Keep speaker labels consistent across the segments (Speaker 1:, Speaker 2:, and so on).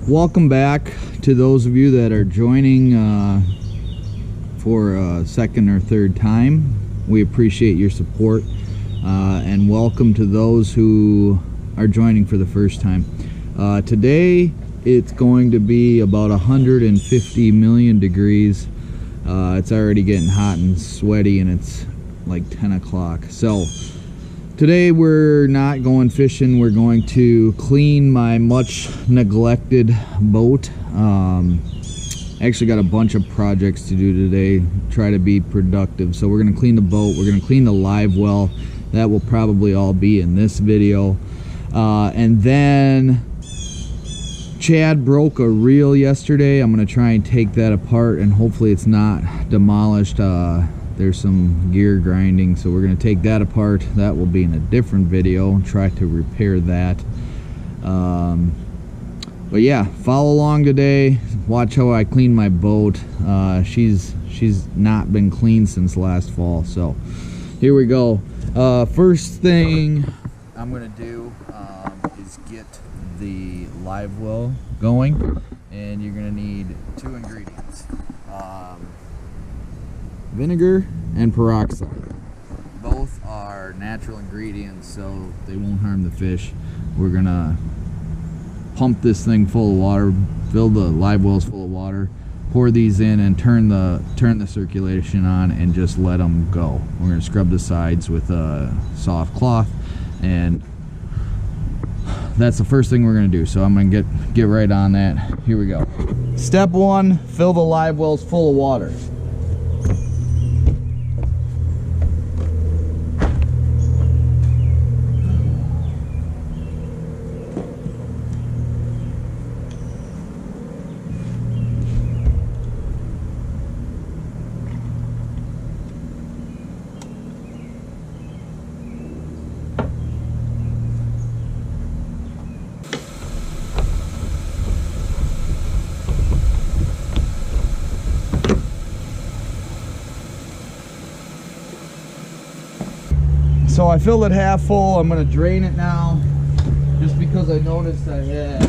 Speaker 1: Welcome back to those of you that are joining for a second or third time. We appreciate your support, and welcome to those who are joining for the first time. Today it's going to be about 150 million degrees. It's already getting hot and sweaty, and it's like 10 o'clock. So today we're not going fishing. We're going to clean my much neglected boat. Actually got a bunch of projects to do today, try to be productive. So we're going to clean the boat, we're going to clean the live well. That will probably all be in this video. And then Chad broke a reel yesterday. I'm going to try and take that apart, and hopefully it's not demolished. There's some gear grinding, so we're going to take that apart. That will be in a different video, try to repair that. But yeah, follow along today. Watch how I clean my boat. She's not been cleaned since last fall, so here we go. First thing I'm going to do is get the live well going, and you're going to need two ingredients. Vinegar and peroxide. Both are natural ingredients, so they won't harm the fish. We're gonna pump this thing full of water, fill the live wells full of water, pour these in, and turn the circulation on, and just let them go. We're gonna scrub the sides with a soft cloth, and that's the first thing we're gonna do. So I'm gonna get right on that. Here we go. Step one: fill the live wells full of water. So I filled it half full. I'm going to drain it now, just because I noticed there's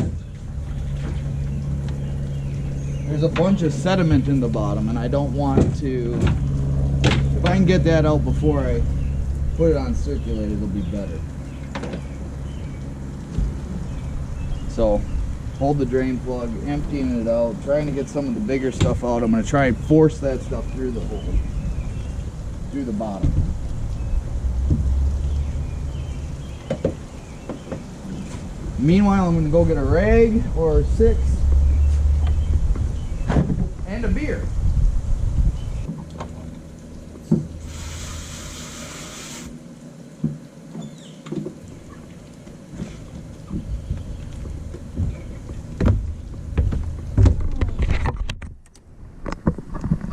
Speaker 1: a bunch of sediment in the bottom, and I don't want to. If I can get that out before I put it on circulate, it'll be better. So hold the drain plug, emptying it out, trying to get some of the bigger stuff out. I'm going to try and force that stuff through the hole, through the bottom. Meanwhile, I'm going to go get a rag or 6 and a beer.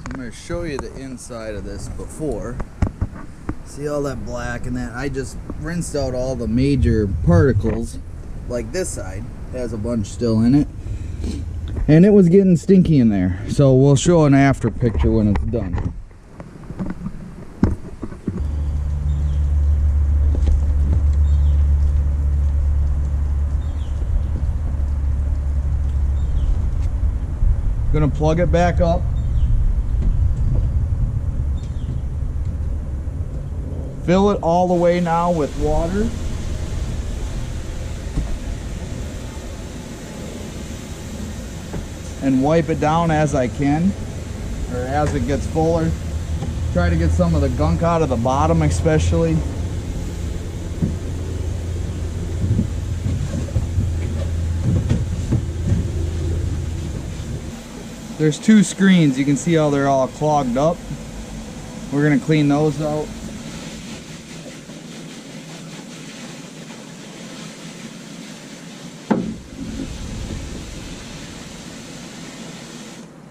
Speaker 1: I'm going to show you the inside of this before. See all that black and that? I just rinsed out all the major particles. Like this side has a bunch still in it, and it was getting stinky in there, so we'll show an after picture when it's done. Gonna plug it back up, fill it all the way now with water. And wipe it down as I can, or as it gets fuller. Try to get some of the gunk out of the bottom especially. There's 2 screens. You can see how they're all clogged up. We're going to clean those out.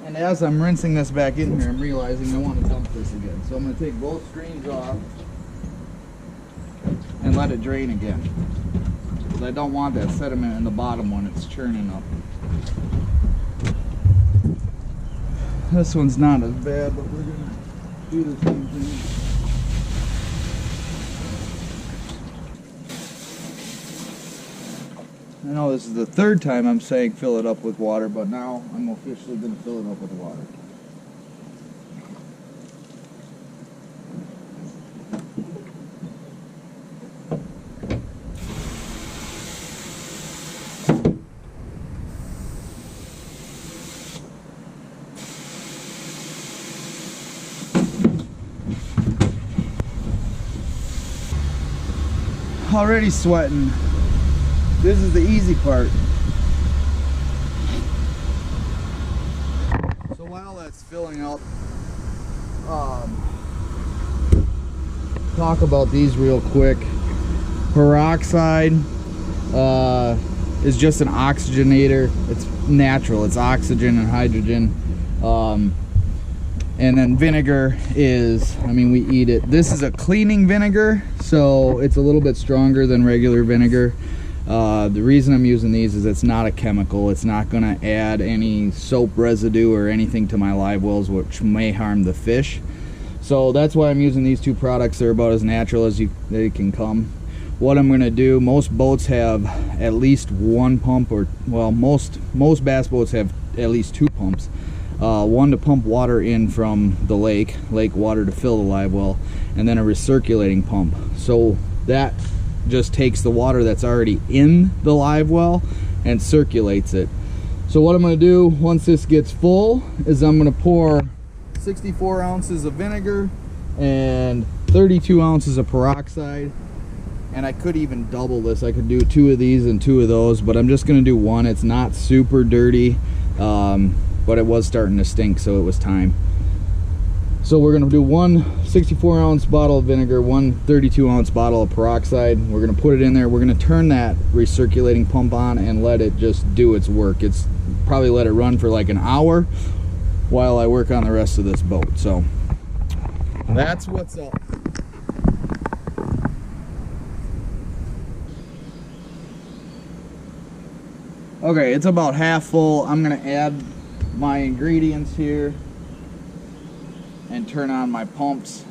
Speaker 1: And as I'm rinsing this back in here, I'm realizing I want to dump this again. So I'm going to take both screens off and let it drain again. Because I don't want that sediment in the bottom when it's churning up. This one's not as bad, but we're going to do the same thing. I know this is the third time I'm saying fill it up with water, but now I'm officially going to fill it up with water. Already sweating. This is the easy part. So while that's filling up, talk about these real quick. Peroxide is just an oxygenator. It's natural. It's oxygen and hydrogen. And then vinegar is, I mean, we eat it. This is a cleaning vinegar, so it's a little bit stronger than regular vinegar. The reason I'm using these is it's not a chemical. It's not going to add any soap residue or anything to my live wells, which may harm the fish. So that's why I'm using these two products. They're about as natural as they can come. What I'm going to do, most boats have at least one pump, or well, most bass boats have at least two pumps. One to pump water in from the lake water to fill the live well, and then a recirculating pump. So that just takes the water that's already in the live well and circulates it. So what I'm going to do once this gets full is I'm going to pour 64 ounces of vinegar and 32 ounces of peroxide. And I could even double this. I could do 2 of these and 2 of those, but I'm just going to do 1. It's not super dirty, but it was starting to stink, so it was time. So we're going to do 1 64 ounce bottle of vinegar, 1 32 ounce bottle of peroxide. We're going to put it in there. We're going to turn that recirculating pump on and let it just do its work. It's probably let it run for like an hour while I work on the rest of this boat. So that's what's up. Okay, it's about half full. I'm going to add my ingredients here and turn on my pumps.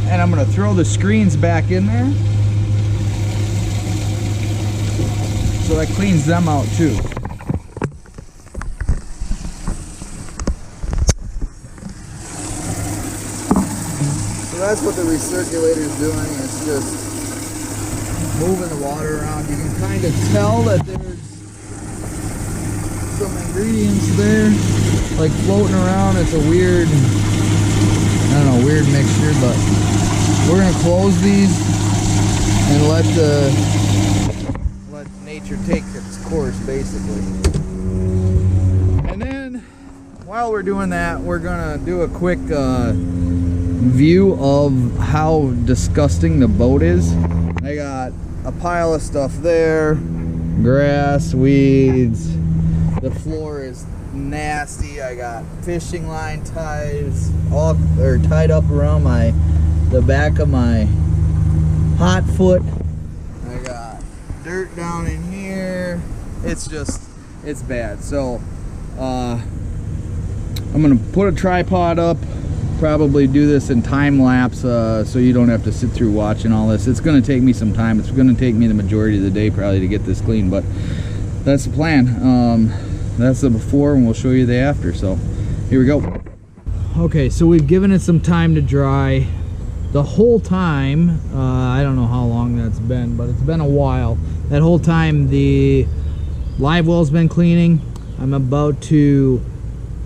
Speaker 1: And I'm going to throw the screens back in there so that cleans them out too. So that's what the recirculator is doing. It's just moving the water around. You can kind of tell that there's some ingredients there, like floating around. It's a weird, I don't know, weird mixture, but we're gonna close these and let nature take its course, basically. And then while we're doing that, we're gonna do a quick view of how disgusting the boat is. I got a pile of stuff there, grass, weeds. The floor is nasty. I got fishing line ties all tied up around the back of my hot foot. I got dirt down in here. It's bad. So I'm gonna put a tripod up, probably do this in time lapse, so you don't have to sit through watching all this. It's gonna take me some time. It's gonna take me the majority of the day probably to get this clean, but that's the plan. That's the before, and we'll show you the after. So here we go. Okay, so we've given it some time to dry. The whole time, I don't know how long that's been, but it's been a while. That whole time the live well's been cleaning. I'm about to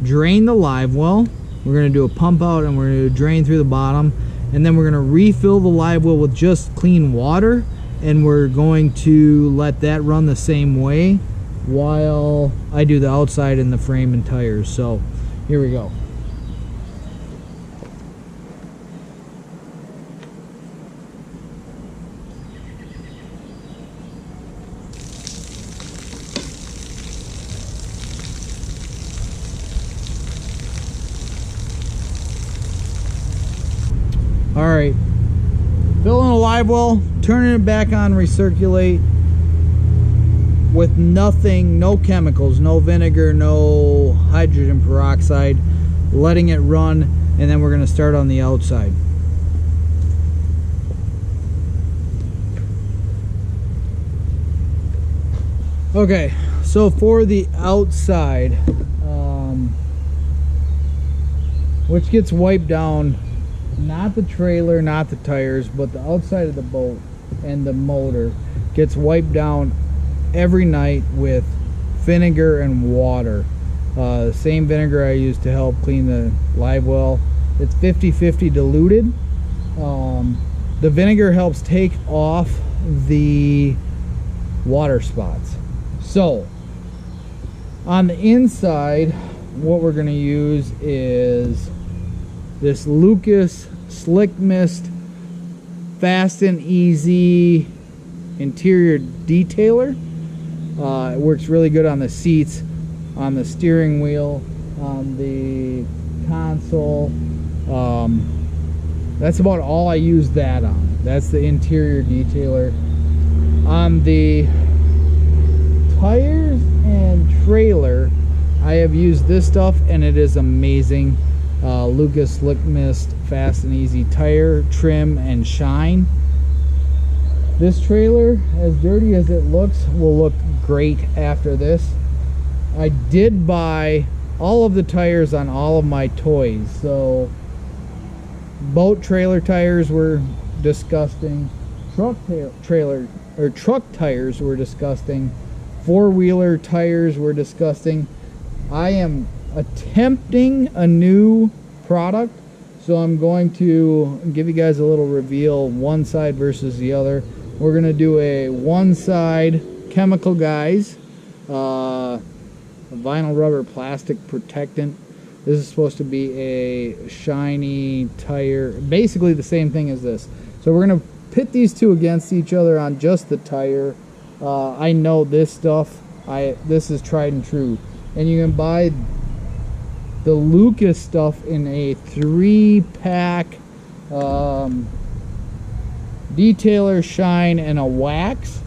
Speaker 1: drain the live well. We're going to do a pump out and we're going to drain through the bottom.
Speaker 2: and then we're going to refill the live well with just clean water, and we're going to let that run the same way while I do the outside and the frame and tires. So here we go. All right, filling a live well, turning it back on, recirculate with nothing, no chemicals, no vinegar, no hydrogen peroxide, letting it run, and then we're going to start on the outside. Okay, so for the outside, which gets wiped down, not the trailer, not the tires, but the outside of the boat and the motor gets wiped down every night with vinegar and water. The same vinegar I use to help clean the live well. It's 50-50 diluted. The vinegar helps take off the water spots. So on the inside, what we're going to use is this Lucas Slick Mist Fast and Easy interior detailer. It works really good on the seats, on the steering wheel, on the console. That's about all I use that on. That's the interior detailer. On the tires and trailer, I have used this stuff and it is amazing. Lucas Slick Mist Fast and Easy Tire Trim and Shine. This trailer, as dirty as it looks, will look great after this. I did buy all of the tires on all of my toys. So boat trailer tires were disgusting. Truck tires were disgusting. Four-wheeler tires were disgusting. I am attempting a new product, so I'm going to give you guys a little reveal, one side versus the other. We're going to do a one side Chemical Guys vinyl rubber plastic protectant. This is supposed to be a shiny tire, basically the same thing as this. So we're going to pit these two against each other on just the tire. I know this stuff, this is tried and true, and you can buy the Lucas stuff in a 3-pack, detailer, shine, and a wax,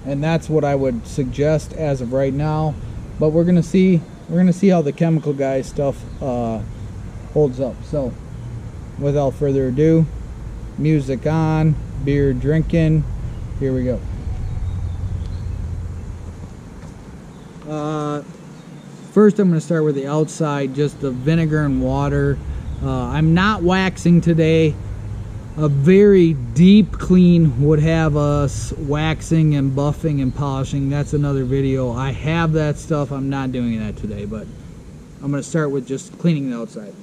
Speaker 2: and that's what I would suggest as of right now. But we're gonna see how the Chemical Guys stuff holds up. So without further ado, music on, beer drinking, here we go. First, I'm going to start with the outside, just the vinegar and water. I'm not waxing today. A very deep clean would have us waxing and buffing and polishing. That's another video. I have that stuff. I'm not doing that today, but I'm going to start with just cleaning the outside.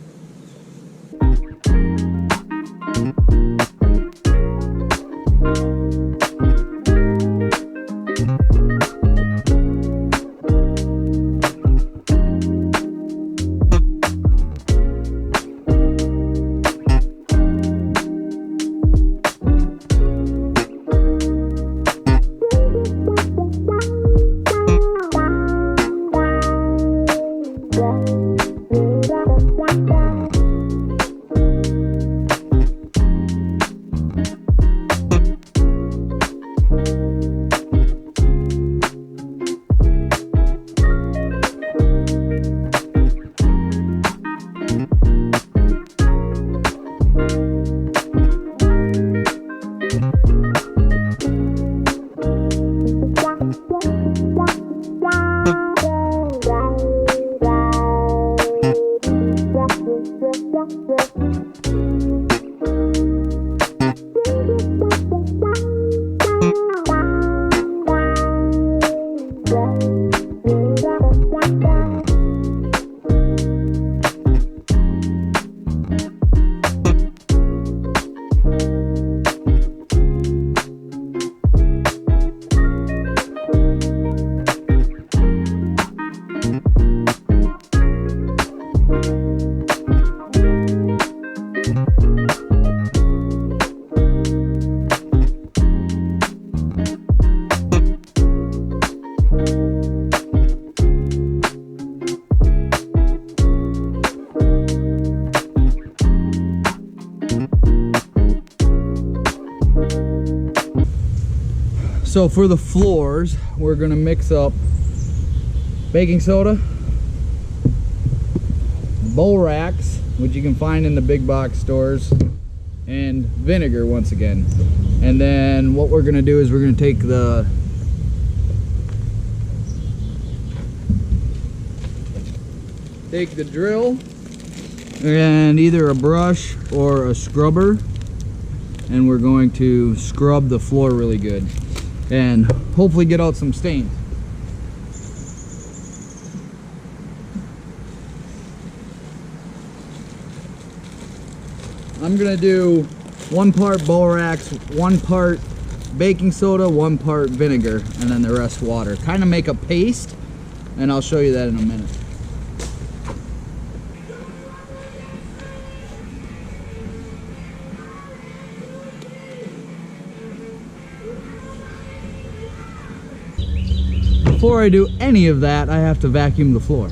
Speaker 3: Bye.
Speaker 2: So for the floors, we're gonna mix up baking soda, Borax, which you can find in the big box stores, and vinegar once again. And then what we're gonna do is we're gonna take the drill and either a brush or a scrubber, and we're going to scrub the floor really good and hopefully get out some stains. I'm gonna do 1 part Borax, 1 part baking soda, 1 part vinegar, and then the rest water. Kind of make a paste, and I'll show you that in a minute. Before I do any of that, I have to vacuum the floor.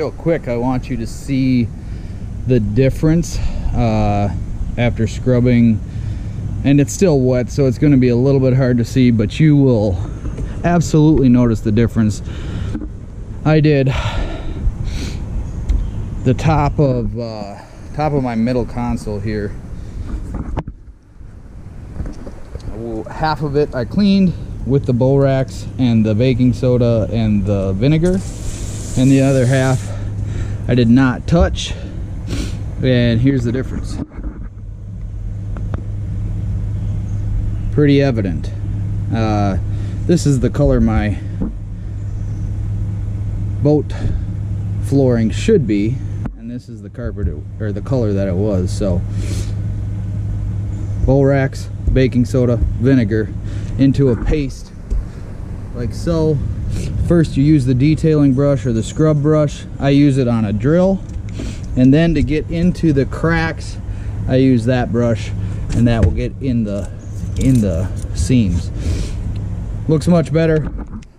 Speaker 2: real quick, I want you to see the difference after scrubbing. And it's still wet, so it's going to be a little bit hard to see, but you will absolutely notice the difference. I did the top of my middle console here. Half of it I cleaned with the borax and the baking soda and the vinegar, and the other half I did not touch. And here's the difference. Pretty evident. This is the color my boat flooring should be, and this is the carpet or the color that it was. So borax, baking soda, vinegar into a paste like so. First you use the detailing brush or the scrub brush. I use it on a drill, and then to get into the cracks I use that brush, and that will get in the seams. Looks much better.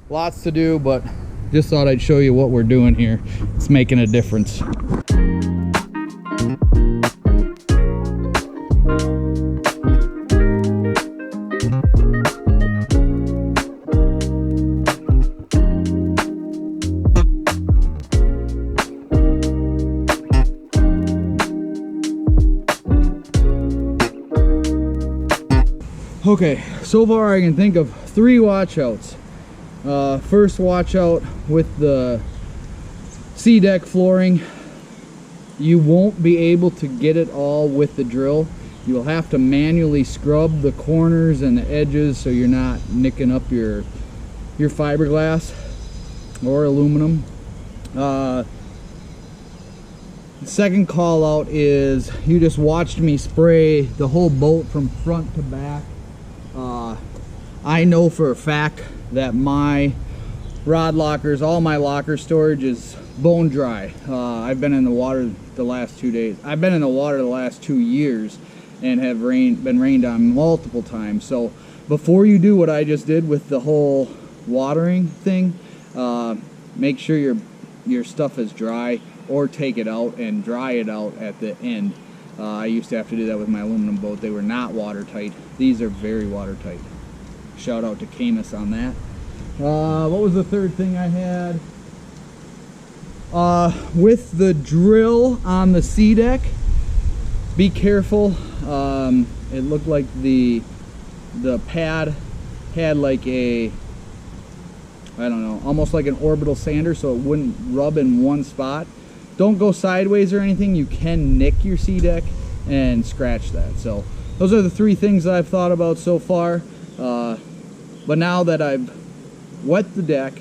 Speaker 2: Lots to do, but just thought I'd show you what we're doing here. It's making a difference. Okay, so far I can think of 3 watchouts. First watchout with the SeaDek flooring. You won't be able to get it all with the drill. You'll have to manually scrub the corners and the edges so you're not nicking up your fiberglass or aluminum. Second call out is you just watched me spray the whole boat from front to back. I know for a fact that my rod lockers, all my locker storage is bone dry. I've been in the water the last 2 days. I've been in the water the last 2 years and have been rained on multiple times. So before you do what I just did with the whole watering thing, make sure your stuff is dry, or take it out and dry it out at the end. I used to have to do that with my aluminum boat. They were not watertight. These are very watertight. Shout out to Camus on that. What was the third thing I had? With the drill on the SeaDek, be careful. It looked like the pad had like a, I don't know, almost like an orbital sander, so it wouldn't rub in one spot. Don't go sideways or anything. You can nick your SeaDek and scratch that. So those are the 3 things that I've thought about so far. But now that I've wet the deck,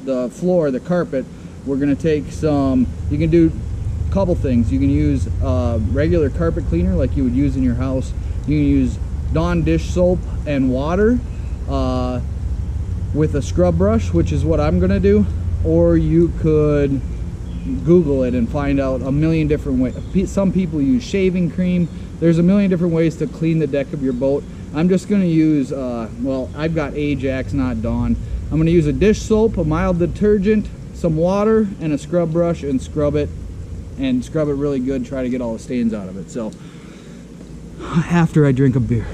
Speaker 2: the floor, the carpet, we're gonna take some, you can do a couple things. You can use regular carpet cleaner like you would use in your house. You can use Dawn dish soap and water with a scrub brush, which is what I'm gonna do. Or you could Google it and find out a million different ways. Some people use shaving cream. There's a million different ways to clean the deck of your boat. I'm just going to use, well, I've got Ajax, not Dawn. I'm going to use a dish soap, a mild detergent, some water, and a scrub brush, and scrub it really good. Try to get all the stains out of it. So after I drink a beer.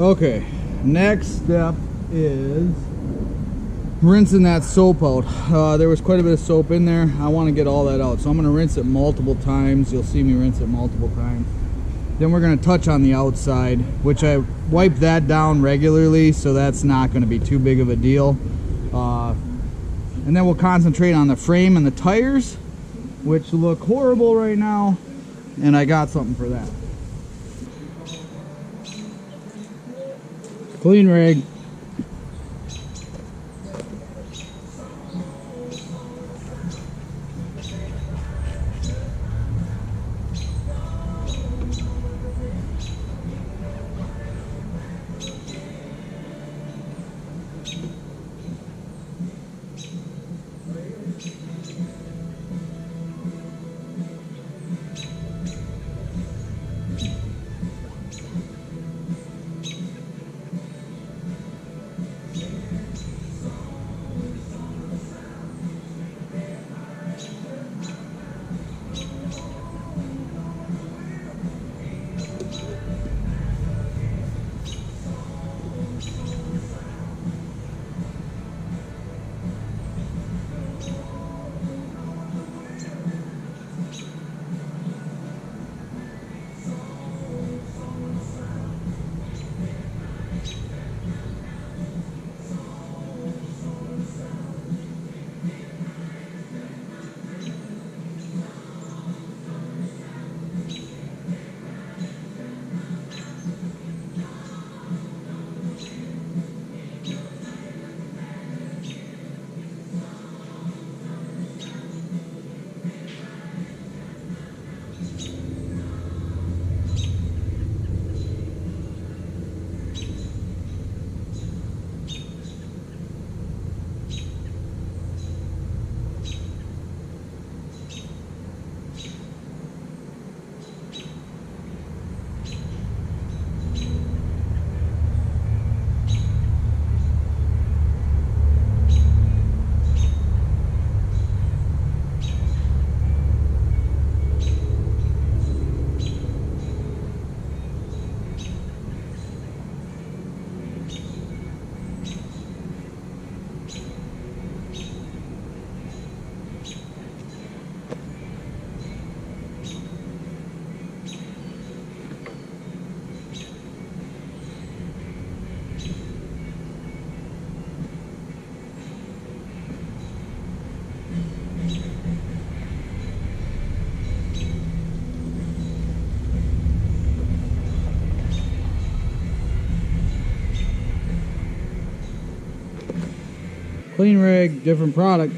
Speaker 2: Okay, next step is rinsing that soap out. There was quite a bit of soap in there. I want to get all that out, so I'm going to rinse it multiple times. You'll see me rinse it multiple times. Then we're going to touch on the outside, which I wipe that down regularly, so that's not going to be too big of a deal. And then we'll concentrate on the frame and the tires, which look horrible right now, and I got something for that. Clean rig. Clean rig, different product.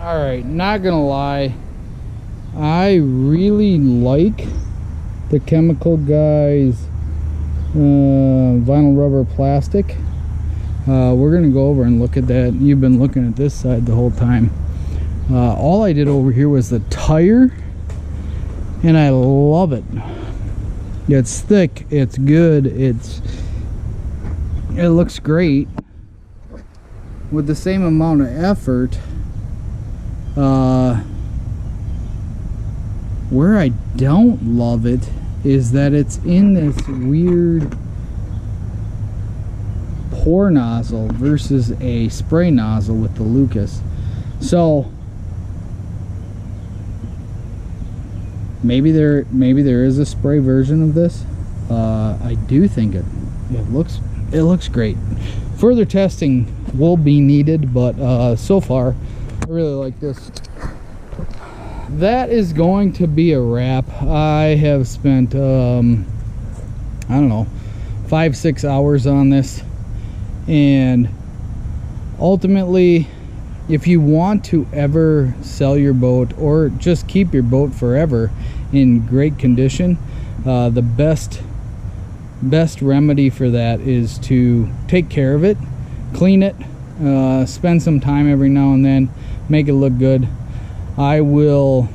Speaker 2: Alright, not gonna lie, I really like the Chemical Guys vinyl rubber plastic. We're gonna go over and look at that. You've been looking at this side the whole time. All I did over here was the tire, and I love it. It's thick, it's good, it looks great. With the same amount of effort, where I don't love it is that it's in this weird pour nozzle versus a spray nozzle with the Lucas. So maybe there is a spray version of this. I do think it looks great. Further testing will be needed, but so far I really like this. That is going to be a wrap. I have spent I don't know, 5-6 hours on this, and ultimately, if you want to ever sell your boat or just keep your boat forever in great condition, the best remedy for that is to take care of it, clean it, spend some time every now and then, make it look good. I will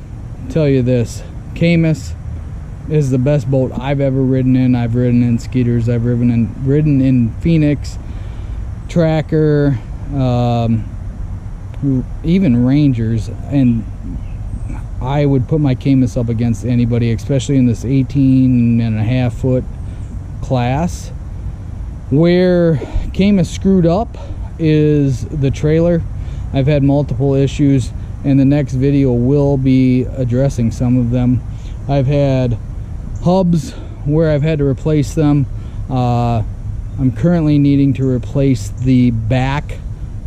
Speaker 2: tell you this: Caymas is the best boat I've ever ridden in. I've ridden in Skeeters, I've ridden in Phoenix, Tracker, even Rangers, and I would put my Caymas up against anybody, especially in this 18.5 foot class. Where Caymas screwed up is the trailer. I've had multiple issues, and the next video will be addressing some of them. I've had hubs where I've had to replace them. I'm currently needing to replace the back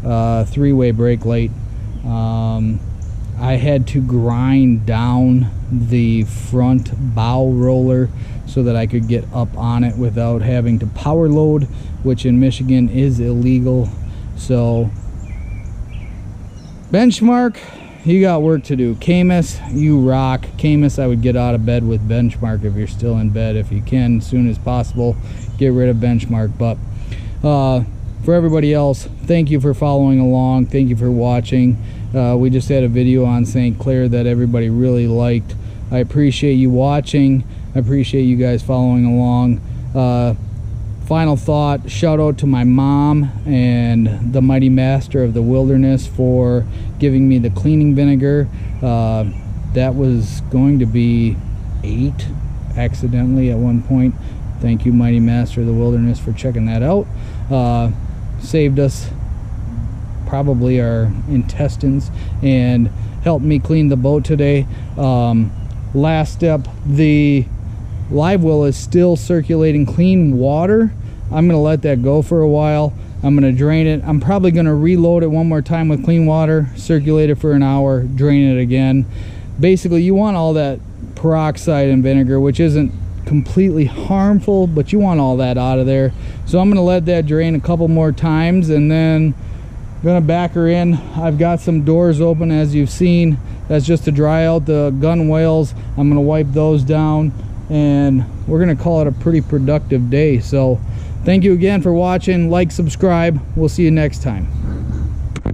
Speaker 2: three-way brake light. I had to grind down the front bow roller so that I could get up on it without having to power load, which in Michigan is illegal. So Benchmark, you got work to do. Caymas, you rock. Caymas, I would get out of bed with Benchmark if you're still in bed. If you can, as soon as possible, get rid of Benchmark. But for everybody else, thank you for following along. Thank you for watching. We just had a video on St. Clair that everybody really liked. I appreciate you watching. I appreciate you guys following along. Final thought, shout out to my mom and the Mighty Master of the Wilderness for giving me the cleaning vinegar. That was going to be 8 accidentally at one point. Thank you, Mighty Master of the Wilderness, for checking that out. Saved us probably our intestines and helped me clean the boat today. Last step, the live well is still circulating clean water. I'm going to let that go for a while. I'm going to drain it. I'm probably going to reload it one more time with clean water, circulate it for an hour, drain it again. Basically, you want all that peroxide and vinegar, which isn't completely harmful, but you want all that out of there. So I'm going to let that drain a couple more times, and then I'm going to back her in. I've got some doors open, as you've seen. That's just to dry out the gunwales. I'm going to wipe those down, and we're going to call it a pretty productive day. So thank you again for watching. Like, subscribe. We'll see you next time.